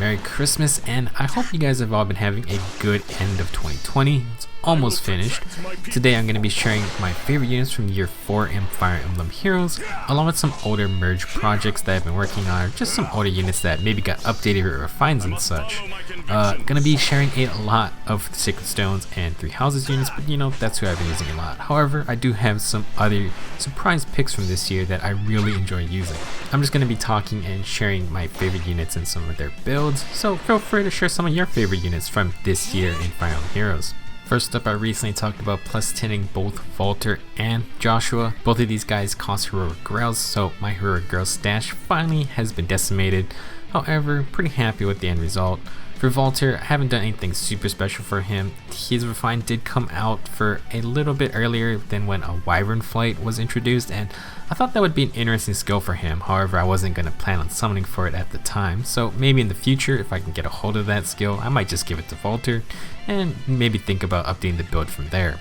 Merry Christmas, and I hope you guys have all been having a good end of 2020. It's almost finished. Today I'm going to be sharing my favorite units from year 4 in Fire Emblem Heroes, along with some older merge projects that I've been working on, or just some older units that maybe got updated or refined and such. Gonna be sharing a lot of Sacred Stones and Three Houses units, but you know, that's who I've been using a lot. However, I do have some other surprise picks from this year that I really enjoy using. I'm just gonna be talking and sharing my favorite units and some of their builds, so feel free to share some of your favorite units from this year in Fire Emblem Heroes. First up, I recently talked about plus 10ing both Walter and Joshua. Both of these guys cost heroic grails, so my heroic grail stash finally has been decimated. However, pretty happy with the end result. For Walter, I haven't done anything super special for him. His refine did come out for a little bit earlier than when a Wyvern Flight was introduced, and I thought that would be an interesting skill for him. However, I wasn't going to plan on summoning for it at the time, so maybe in the future, if I can get a hold of that skill, I might just give it to Walter, and maybe think about updating the build from there.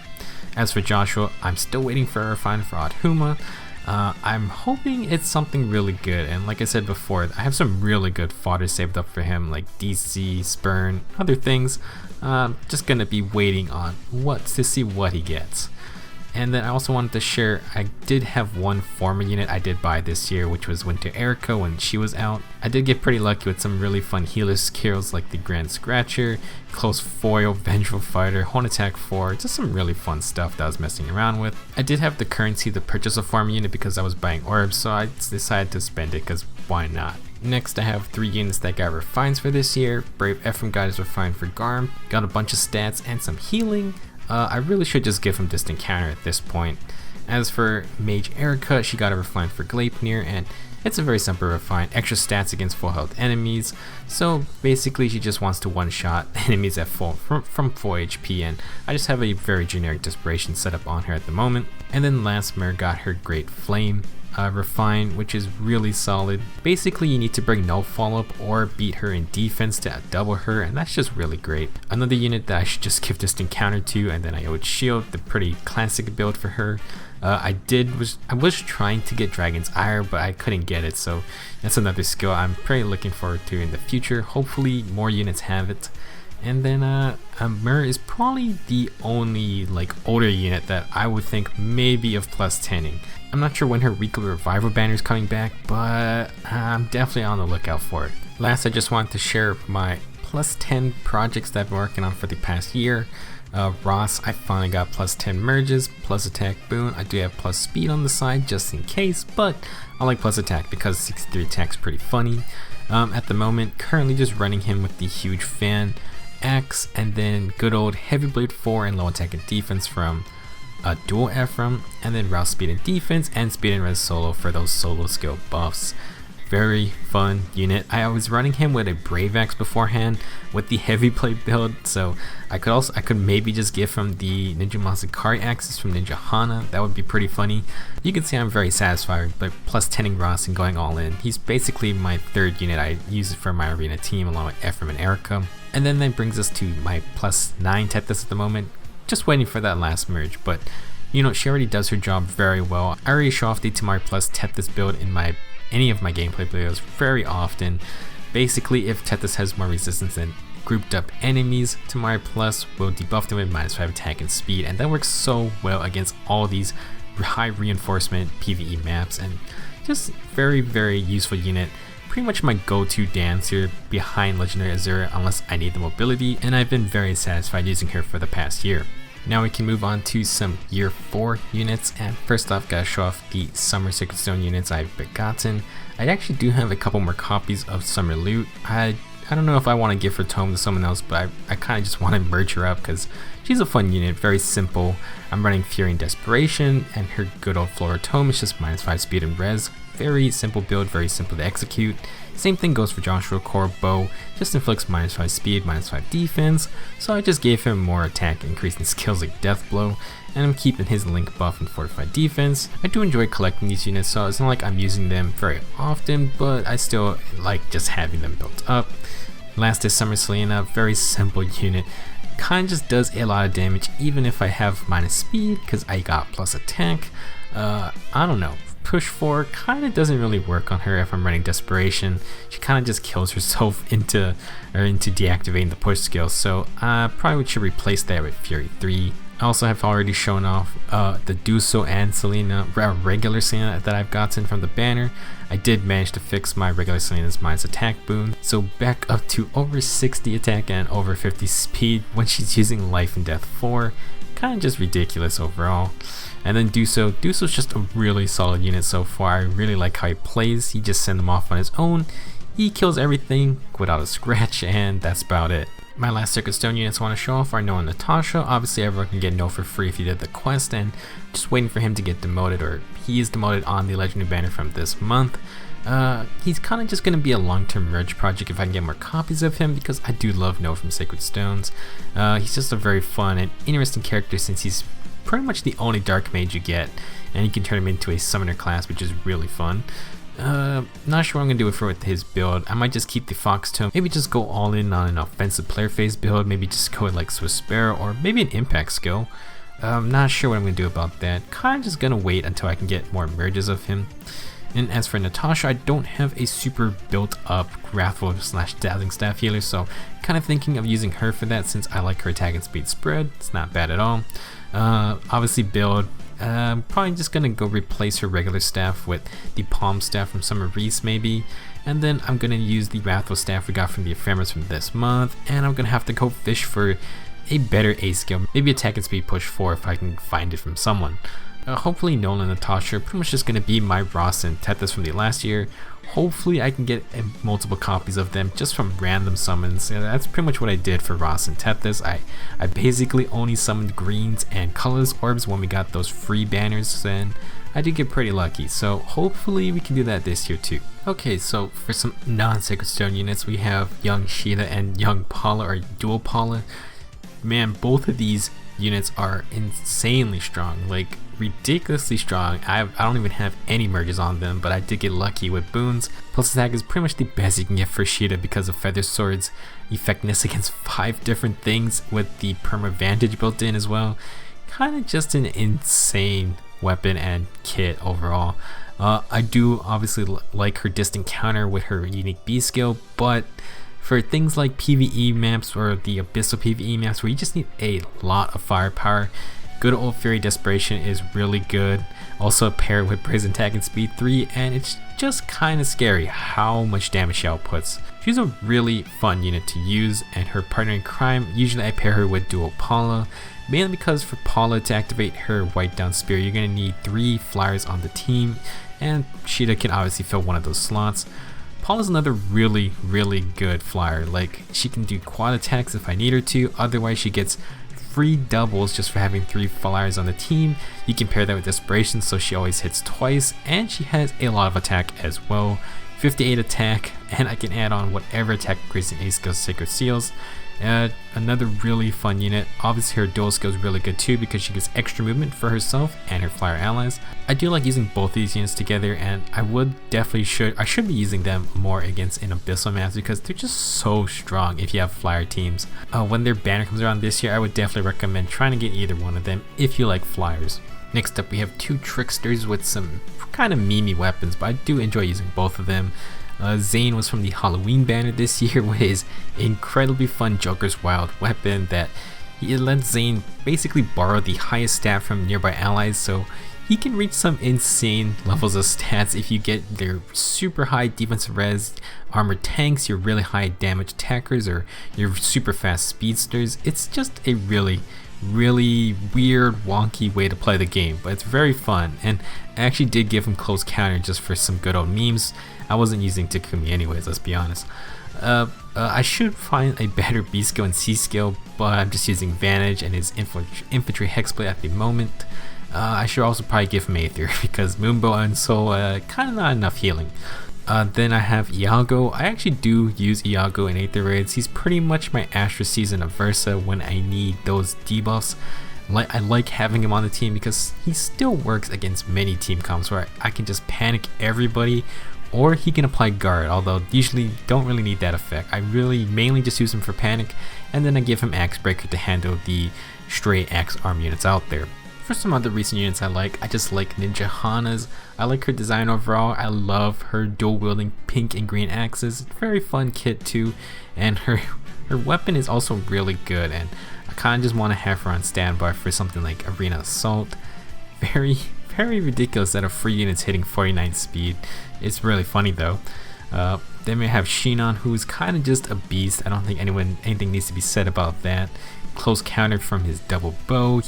As for Joshua, I'm still waiting for a refine for Adhuma. I'm hoping it's something really good, and like I said before, I have some really good fodder saved up for him, like DC, Spurn, other things. Just gonna be waiting on to see what he gets. And then I also wanted to share, I did have one former unit I did buy this year, which was Winter Erica when she was out. I did get pretty lucky with some really fun healer skills like the Grand Scratcher, Close Foil, Vengeful Fighter, Horn Attack 4, just some really fun stuff that I was messing around with. I did have the currency to purchase a farm unit because I was buying orbs, so I decided to spend it because why not? Next, I have 3 units that got refines for this year. Brave Ephraim got his refine for Garm, got a bunch of stats and some healing. I really should just give him Distant Counter at this point. As for Mage Erica, she got a refine for Gleipnir, and it's a very simple refine, extra stats against full health enemies. So basically she just wants to one-shot enemies at full from full HP, and I just have a very generic Desperation setup on her at the moment. And then last, Mer got her Great Flame refine, which is really solid. Basically, you need to bring no follow-up or beat her in defense to double her, and that's just really great. Another unit that I should just give Distant Counter to, and then I would shield, the pretty classic build for her. I was trying to get Dragon's Ire, but I couldn't get it, so that's another skill I'm pretty looking forward to in the future. Hopefully more units have it. And then Mer is probably the only older unit that I would think maybe of plus 10ing. I'm not sure when her weekly revival banner is coming back, but I'm definitely on the lookout for it. Last, I just wanted to share my plus 10 projects that I've been working on for the past year. Ross, I finally got plus 10 merges, plus attack boon. I do have plus speed on the side just in case, but I like plus attack because 63 attack's pretty funny. At the moment, currently just running him with the huge fan X, and then good old Heavy Blade 4 and low attack and defense from Dual Ephraim, and then Rouse speed and defense and speed and res solo for those solo skill buffs. Very fun unit. I was running him with a Brave Axe beforehand with the Heavy Blade build, so I could maybe just give him the Ninja Mazakari axes from Ninja Hana. That would be pretty funny. You can see I'm very satisfied by plus 10ing Ross and going all in. He's basically my 3rd unit. I use it for my arena team along with Ephraim and Erica. And then that brings us to my plus 9 Tethys at the moment. Just waiting for that last merge, but you know, she already does her job very well. I already show off the Tamari plus Tethys build in any of my gameplay videos very often. Basically, if Tethys has more resistance than grouped up enemies, Tamari plus will debuff them with -5 attack and speed, and that works so well against all these high reinforcement PvE maps, and just very, very useful unit. Pretty much my go-to dancer behind Legendary Azura unless I need the mobility, and I've been very satisfied using her for the past year. Now we can move on to some year 4 units, and first off, gotta show off the Summer Sacred Stone units I've gotten. I actually do have a couple more copies of Summer Loot. I don't know if I want to give her tome to someone else, but I kind of just want to merge her up because she's a fun unit, very simple. I'm running Fury and Desperation, and her good old Flora tome is just -5 speed and res. Very simple build, very simple to execute. Same thing goes for Joshua Core Bow, just inflicts -5 speed, -5 defense, so I just gave him more attack, increasing skills like Death Blow, and I'm keeping his Link buff and Fortified defense. I do enjoy collecting these units, so it's not like I'm using them very often, but I still like just having them built up. Last is Summerslam, very simple unit. Kind of just does a lot of damage even if I have -speed because I got plus attack. I don't know. push 4 kind of doesn't really work on her if I'm running Desperation. She kind of just kills herself into deactivating the push skill, so I probably should replace that with Fury 3. I also have already shown off the Duso and Selena, regular Selena that I've gotten from the banner. I did manage to fix my regular Selena's minus attack boon, so back up to over 60 attack and over 50 speed when she's using Life and Death 4. Kind of just ridiculous overall. And then Duso's just a really solid unit so far. I really like how he plays. He just sends him off on his own. He kills everything without a scratch, and that's about it. My last Sacred Stone units I want to show off are Noah and Natasha. Obviously everyone can get Noah for free if you did the quest, and just waiting for him to get demoted, or he is demoted on the Legendary banner from this month. He's kind of just going to be a long-term merge project if I can get more copies of him, because I do love Noah from Sacred Stones. He's just a very fun and interesting character since he's pretty much the only Dark Mage you get, and you can turn him into a Summoner class, which is really fun. Not sure what I'm going to do with his build. I might just keep the Fox Tome, maybe just go all in on an offensive player phase build, maybe just go with like Swiss Sparrow or maybe an impact skill. I'm not sure what I'm going to do about that. Kind of just going to wait until I can get more merges of him. And as for Natasha, I don't have a super built up Wrathful / Dazzling Staff healer, so kind of thinking of using her for that since I like her attack and speed spread. It's not bad at all. Obviously build, probably just gonna go replace her regular staff with the Palm Staff from Summer Reese maybe, and then I'm gonna use the Wrathful Staff we got from the Ephemeris from this month, and I'm gonna have to go fish for a better A skill, maybe attack and speed push 4 if I can find it from someone. Hopefully Nolan and Natasha are pretty much just gonna be my Ross and Tethys from the last year. Hopefully I can get multiple copies of them just from random summons. Yeah, that's pretty much what I did for Ross and Tethys. I basically only summoned greens and colors orbs when we got those free banners, and I did get pretty lucky, so hopefully we can do that this year too. Okay, so for some non-Sacred Stone units, we have young Sheena and young Paula, or dual Paula. Man, both of these units are insanely strong, like ridiculously strong. I don't even have any merges on them, but I did get lucky with boons. Plus attack is pretty much the best you can get for Sheena because of Feather Sword's effectiveness against 5 different things with the Perma Vantage built in as well. Kind of just an insane weapon and kit overall. I do obviously like her distant counter with her unique B skill, but for things like PvE maps or the Abyssal PvE maps where you just need a lot of firepower, good old Fury Desperation is really good. Also paired with Brazen Attack and Speed 3, and it's just kind of scary how much damage she outputs. She's a really fun unit to use, and her partner in crime, usually I pair her with dual Paula, mainly because for Paula to activate her White Down Spear, you're going to need 3 flyers on the team, and Sheena can obviously fill one of those slots. Paula's another really good flyer. Like, she can do quad attacks if I need her to, otherwise she gets free doubles just for having 3 flyers on the team. You can pair that with Desperation so she always hits twice, and she has a lot of attack as well. 58 attack, and I can add on whatever attack increasing A skills Sacred Seals. Another really fun unit. Obviously her dual skill is really good too because she gets extra movement for herself and her flyer allies. I do like using both these units together, and I should be using them more against in Abyssal maps because they're just so strong if you have flyer teams. When their banner comes around this year, I would definitely recommend trying to get either one of them if you like flyers. Next up we have 2 tricksters with some kind of memey weapons, but I do enjoy using both of them. Zayn was from the Halloween banner this year with his incredibly fun Joker's Wild weapon that it lets Zayn basically borrow the highest stat from nearby allies, so he can reach some insane levels of stats if you get their super high defensive res, armored tanks, your really high damage attackers, or your super fast speedsters. It's just a really weird, wonky way to play the game, but it's very fun, and I actually did give him close counter just for some good old memes. I wasn't using Takumi anyways, let's be honest. I should find a better B skill and C skill, but I'm just using Vantage and his infantry hexblade at the moment. I should also probably give him Aether because Moonbow and Soul kind of not enough healing. Then I have Iago. I actually do use Iago in Aether raids. He's pretty much my Astra Season of Versa when I need those debuffs. I like having him on the team because he still works against many team comps where I can just panic everybody, or he can apply guard, although usually don't really need that effect. I really mainly just use him for panic, and then I give him Axe Breaker to handle the stray axe arm units out there. for some other recent units I just like Ninja Hana's. I like her design overall. I love her dual wielding pink and green axes. Very fun kit too, and her weapon is also really good, and I kind of just want to have her on standby for something like Arena Assault. Very ridiculous that a free unit's hitting 49 speed. It's really funny though. Then we have Sheena, who's kind of just a beast. I don't think anything needs to be said about that. Close counter from his double bow.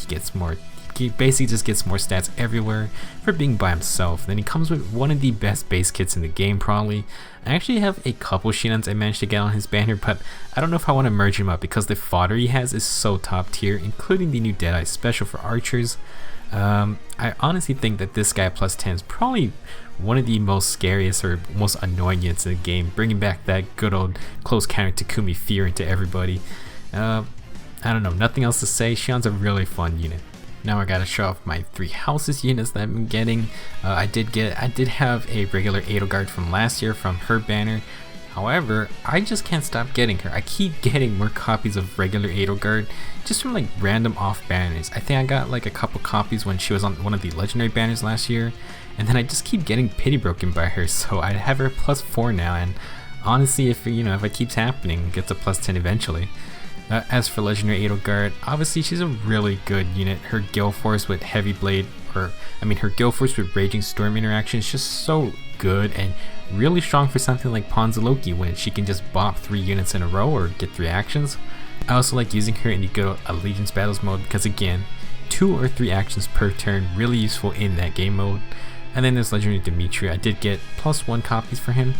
He basically just gets more stats everywhere for being by himself. Then he comes with one of the best base kits in the game probably. I actually have a couple Sheenans I managed to get on his banner, but I don't know if I want to merge him up because the fodder he has is so top tier, including the new Deadeye special for archers. I honestly think that this guy plus 10 is probably one of the most scariest or most annoying units in the game, bringing back that good old close counter Takumi fear into everybody. I don't know, nothing else to say. Shion's a really fun unit. Now I gotta show off my 3 houses units that I've been getting. I did have a regular Edelgard from last year from her banner. However, I just can't stop getting her. I keep getting more copies of regular Edelgard just from like random off banners. I think I got like a couple copies when she was on one of the legendary banners last year, and then I just keep getting pity broken by her, so I have her +4 now, and honestly if it keeps happening, it gets a +10 eventually. As for legendary Edelgard, obviously she's a really good unit. Her Gale Force with Heavy Blade, her Gale Force with Raging Storm interaction is just so good and really strong for something like Ponzaloki when she can just bop 3 units in a row or get 3 actions. I also like using her in the good old Allegiance Battles mode because again, 2 or 3 actions per turn, really useful in that game mode. And then there's legendary Dimitri. I did get +1 copies for him.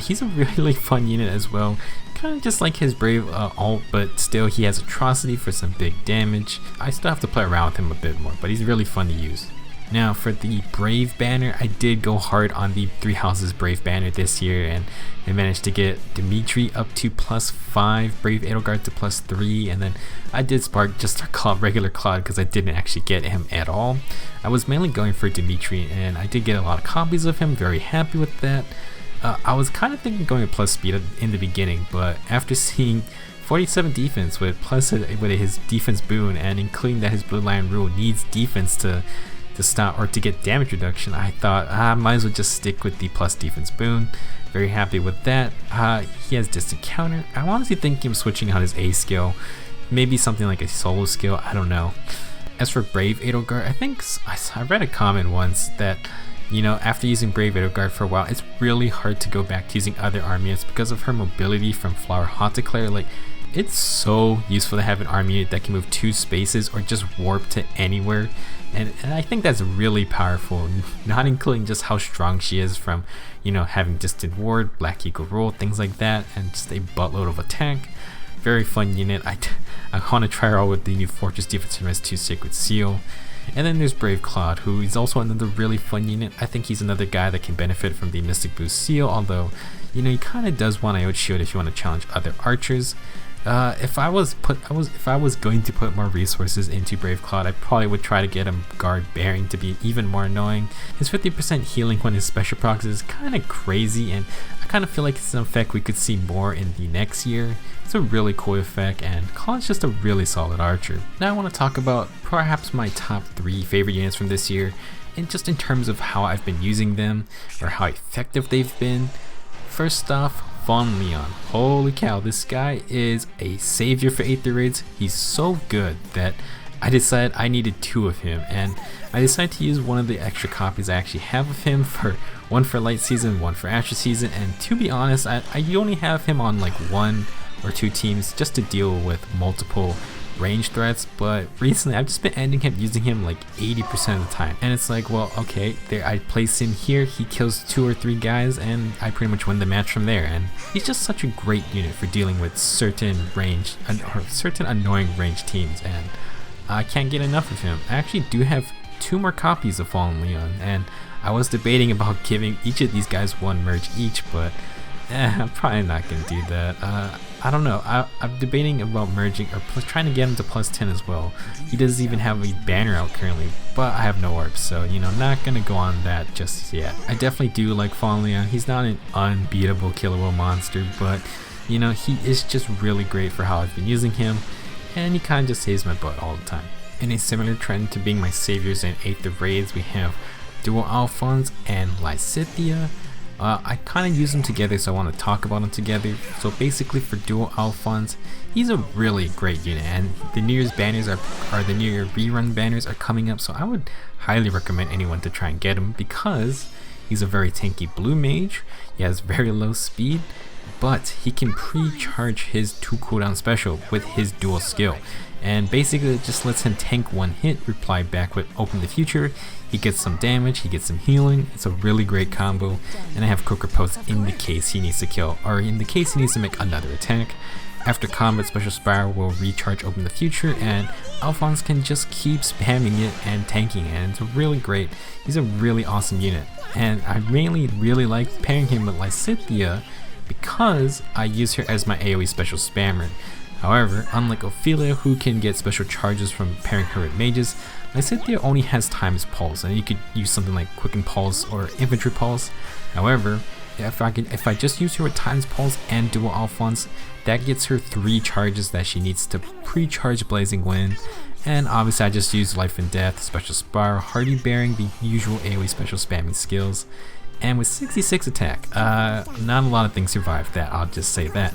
He's a really fun unit as well, kind of just like his Brave alt, but still he has Atrocity for some big damage. I still have to play around with him a bit more, but he's really fun to use. Now for the Brave banner, I did go hard on the 3 houses Brave banner this year, and I managed to get Dimitri up to +5, Brave Edelgard to +3, and then I did spark just a regular Claude because I didn't actually get him at all. I was mainly going for Dimitri, and I did get a lot of copies of him, very happy with that. I was kind of thinking going with +speed in the beginning, but after seeing 47 defense with his defense boon, and including that his Blue Lion rule needs defense to stop or to get damage reduction, I thought I might as well just stick with the plus defense boon. Very happy with that. He has distant counter. I'm honestly thinking of switching out his A skill, maybe something like a solo skill, I don't know. As for Brave Edelgard, I think I read a comment once that after using Brave Edelgard for a while, it's really hard to go back to using other army units because of her mobility from Flower Hot Declare. Like, it's so useful to have an army unit that can move 2 spaces or just warp to anywhere, and I think that's really powerful, not including just how strong she is from having distant ward, Black Eagle roll, things like that, and just a buttload of attack. Very fun unit. I want to try her out with the new Fortress Defense Res 2 Sacred Seal. And then there's Brave Claude, who is also another really fun unit. I think he's another guy that can benefit from the Mystic Boost Seal, although he kind of does want IOT Shield if you want to challenge other archers. If I was going to put more resources into Brave Claude, I probably would try to get him Guard Bearing to be even more annoying. His 50% healing when his special procs is kind of crazy, and I kind of feel like it's an effect we could see more in the next year. It's a really cool effect, and Claude's just a really solid archer. Now I want to talk about perhaps my top 3 favorite units from this year, and just in terms of how I've been using them, or how effective they've been. First off, Fallen Leon. Holy cow, this guy is a savior for Aether Raids. He's so good that I decided I needed 2 of him, and I decided to use one of the extra copies I actually have of him, for one for Light Season, one for Ashes Season, and to be honest, I only have him on like 1 or 2 teams just to deal with multiple range threats, but recently I've just been using him like 80% of the time, and it's like, well, okay, there, I place him here, he kills 2 or 3 guys, and I pretty much win the match from there. And he's just such a great unit for dealing with certain annoying range teams, and I can't get enough of him. I actually do have 2 more copies of Fallen Leon, and I was debating about giving each of these guys 1 merge each, but I'm probably not gonna do that. I don't know. I'm debating about merging or trying to get him to +10 as well. He doesn't even have a banner out currently, but I have no orbs, so not gonna go on that just yet. I definitely do like Fallen Leon. He's not an unbeatable killer whale monster, but he is just really great for how I've been using him, and he kind of just saves my butt all the time. In a similar trend to being my saviors in 8th of raids, we have Dual Alphonse and Lysithea. I kind of use them together, so I want to talk about them together. So basically for Dual Alphonse, he's a really great unit, and the New Year's banners are the New Year rerun banners are coming up, so I would highly recommend anyone to try and get him because he's a very tanky blue mage. He has very low speed, but he can pre-charge his 2 cooldown special with his dual skill, and basically it just lets him tank 1 hit, reply back with Open the Future. He gets some damage, he gets some healing. It's a really great combo, and I have Croaker Post in the case he needs to kill, or in the case he needs to make another attack. After combat, Special Spiral will recharge Open the Future, and Alphonse can just keep spamming it and tanking it, and it's really great. He's a really awesome unit, and I mainly really like pairing him with Lysithea because I use her as my AoE special spammer. However, unlike Ophelia, who can get special charges from pairing her with mages, Lysithea only has Times Pulse, and you could use something like Quicken Pulse or Infantry Pulse. However, if I just use her with Times Pulse and Dual Alphonse, that gets her 3 charges that she needs to pre-charge Blazing Wind. And obviously I just use Life and Death, Special Spiral, Hardy Bearing, the usual AoE special spamming skills. And with 66 attack, not a lot of things survive that, I'll just say that.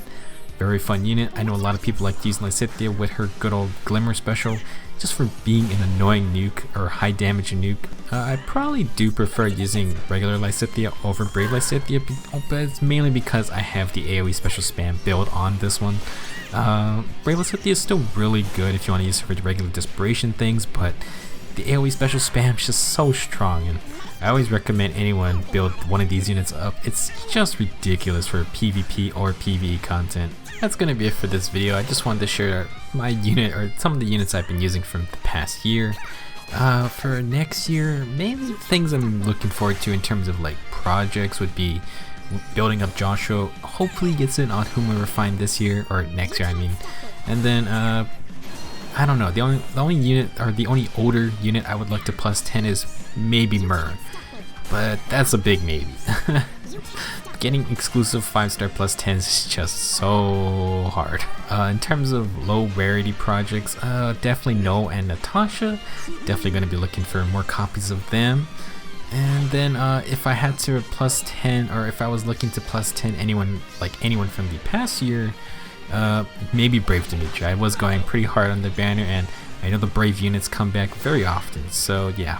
Very fun unit. I know a lot of people like to use Lysithea with her good old Glimmer special, just for being an annoying nuke or high damage nuke. I probably do prefer using regular Lysithea over Brave Lysithea, but it's mainly because I have the AoE special spam build on this one. Brave Lysithea is still really good if you want to use her for the regular desperation things, but the AoE special spam is just so strong, and I always recommend anyone build one of these units up. It's just ridiculous for PvP or PvE content. That's gonna be it for this video. I just wanted to share my unit, or some of the units I've been using from the past year. For next year, mainly things I'm looking forward to in terms of like projects would be building up Joshua. Hopefully he gets in on whom we refine this year, or next year I mean. And then I don't know, the only unit, or the only older unit I would like to plus 10 is maybe Myrrh, but that's a big maybe. Getting exclusive 5-star plus 10s is just so hard. In terms of low rarity projects, definitely No and Natasha. Definitely going to be looking for more copies of them. And then if I had to plus 10, or if I was looking to plus 10 anyone from the past year, maybe Brave Dimitri. I was going pretty hard on the banner, and I know the Brave units come back very often, so yeah.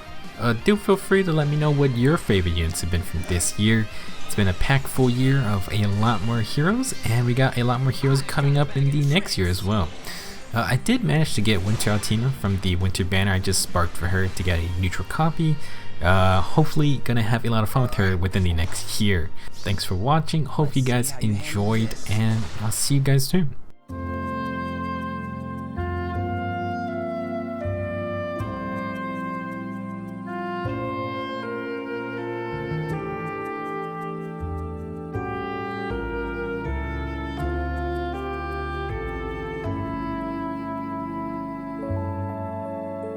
Do feel free to let me know what your favorite units have been from this year. It's been a packed full year of a lot more heroes, and we got a lot more heroes coming up in the next year as well. I did manage to get Winter Altina from the Winter banner I just sparked for her to get a neutral copy. Hopefully gonna have a lot of fun with her within the next year. Thanks for watching, hope you guys enjoyed, and I'll see you guys soon.